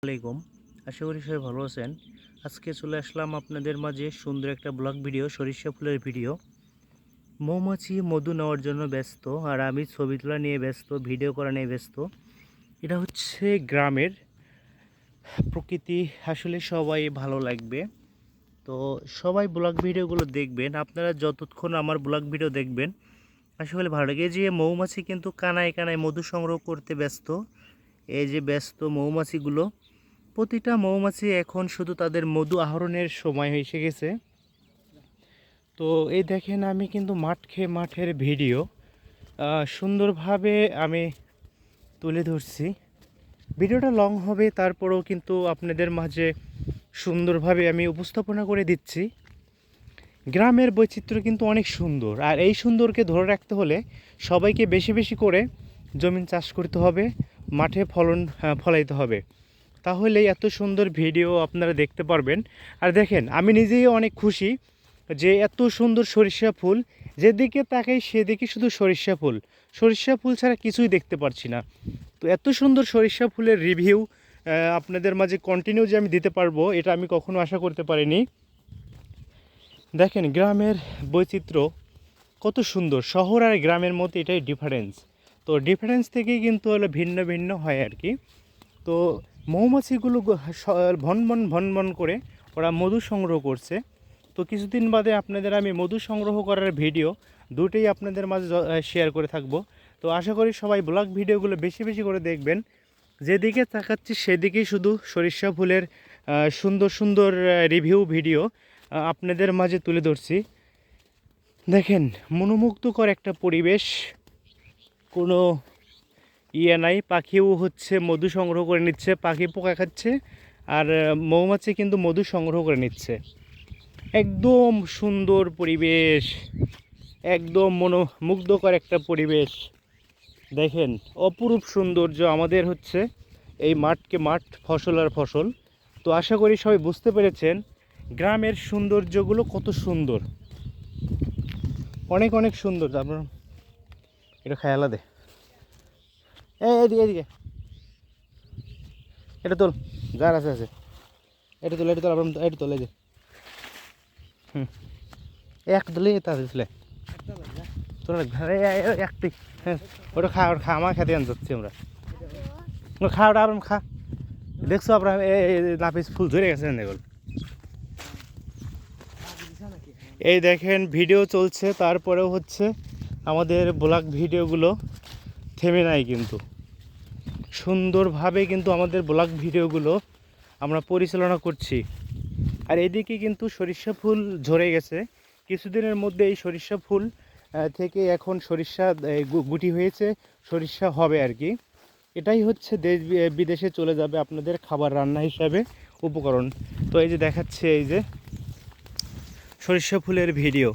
আলাইকুম। আশা করি সবাই ভালো আছেন। আজকে চলে আসলাম আপনাদের মাঝে সুন্দর একটা ব্লগ ভিডিও, সরিষা ফুলের ভিডিও। মৌমাছি মধু নেওয়ার জন্য ব্যস্ত, আর আমি ছবি তোলা নিয়ে ব্যস্ত, ভিডিও করা নিয়ে ব্যস্ত। এটা হচ্ছে গ্রামের প্রকৃতি, আসলে সবাই ভালো লাগবে। তো সবাই ব্লগ ভিডিওগুলো দেখবেন, আপনারা যতক্ষণ আমার ব্লগ ভিডিও দেখবেন আসলে ভালো লাগে। এই যে মৌমাছি কিন্তু কানায় কানায় মধু সংগ্রহ করতে ব্যস্ত। এই যে ব্যস্ত মৌমাছিগুলো, প্রতিটা মৌমাছি এখন শুধু তাদের মধু আহরণের সময় এসে গেছে। তো এই দেখেন, আমি কিন্তু মাঠের ভিডিও সুন্দরভাবে আমি তুলে ধরছি। ভিডিওটা লং হবে, তারপরেও কিন্তু আপনাদের মাঝে সুন্দরভাবে আমি উপস্থাপনা করে দিচ্ছি। গ্রামের বৈচিত্র্য কিন্তু অনেক সুন্দর, আর এই সুন্দরকে ধরে রাখতে হলে সবাইকে বেশি বেশি করে জমিন চাষ করতে হবে, মাঠে ফলাইতে হবে। তাহলে এত সুন্দর ভিডিও আপনারা দেখতে পারবেন। আর দেখেন, আমি নিজেই অনেক খুশি যে এত সুন্দর সরিষা ফুল, যেদিকে তাকাই সেদিকে শুধু সরিষা ফুল। সরিষা ফুল ছাড়া কিছুই দেখতে পারছি না। তো এত সুন্দর সরিষা ফুলের রিভিউ আপনাদের মাঝে কন্টিনিউ যে আমি দিতে পারবো, এটা আমি কখনো আশা করতে পারিনি। দেখেন গ্রামের বৈচিত্র্য কত সুন্দর। শহর আর গ্রামের মধ্যে এটাই ডিফারেন্স। তো ডিফারেন্স থেকেই কিন্তু হলো ভিন্ন ভিন্ন হয় আর কি। তো মৌমাছিগুলো ভন ভন করে ওরা মধু সংগ্রহ করছে। তো কিছুদিন বাদে আপনাদের আমি মধু সংগ্রহ করার ভিডিও দুটোই আপনাদের মাঝে শেয়ার করে থাকব। তো আশা করি সবাই ব্লগ ভিডিওগুলো বেশি বেশি করে দেখবেন। যেদিকে তাকাচ্ছি সেদিকেই শুধু সরিষা ফুলের সুন্দর সুন্দর রিভিউ ভিডিও আপনাদের মাঝে তুলে ধরছি। দেখেন, মনোমুগ্ধকর একটা পরিবেশ, কোনো নাই। পাখিও হচ্ছে মধু সংগ্রহ করে নিচ্ছে, পাখি পোকা খাচ্ছে, আর মৌমাছি কিন্তু মধু সংগ্রহ করে নিচ্ছে। একদম সুন্দর পরিবেশ, একদম মনোমুগ্ধকর একটা পরিবেশ। দেখেন, অপরূপ সৌন্দর্য আমাদের হচ্ছে এই মাঠকে মাঠ, ফসল আর ফসল। তো আশা করি সবাই বুঝতে পেরেছেন গ্রামের সৌন্দর্যগুলো কত সুন্দর, অনেক অনেক সুন্দর। আপনার এটা খেয়ালা দে, এদিকে এদিকে, এটা তোল, গাছ আছে আছে, এটা তোল, এটা তোল, আপনার এটা তোলে যে এক দলে তা দিছিলে তোর একটি। হ্যাঁ, ওটা খা, ওটা খা, আমার খেতে আন যাচ্ছি আমরা। ওটা খা, ওটা আপনার খা। দেখছো আপনার নাপিস ফুল ধরে গেছে এগুলো। এই দেখেন ভিডিও চলছে, তারপরেও হচ্ছে আমাদের ব্লগ ভিডিওগুলো থেমে নাই কিন্তু। সুন্দরভাবে কিন্তু আমাদের ব্লগ ভিডিওগুলো আমরা পরিচালনা করছি। আর এদিকে কিন্তু সরিষা ফুল ঝরে গেছে। কিছুদিনের মধ্যে এই সরিষা ফুল থেকে এখন সরিষা গুটি হয়েছে, সরিষা হবে আর কি। এটাই হচ্ছে দেশ বিদেশে চলে যাবে আপনাদের খাবার রান্না হিসাবে উপকরণ। তো এই যে দেখাচ্ছে, এই যে সরিষা ফুলের ভিডিও।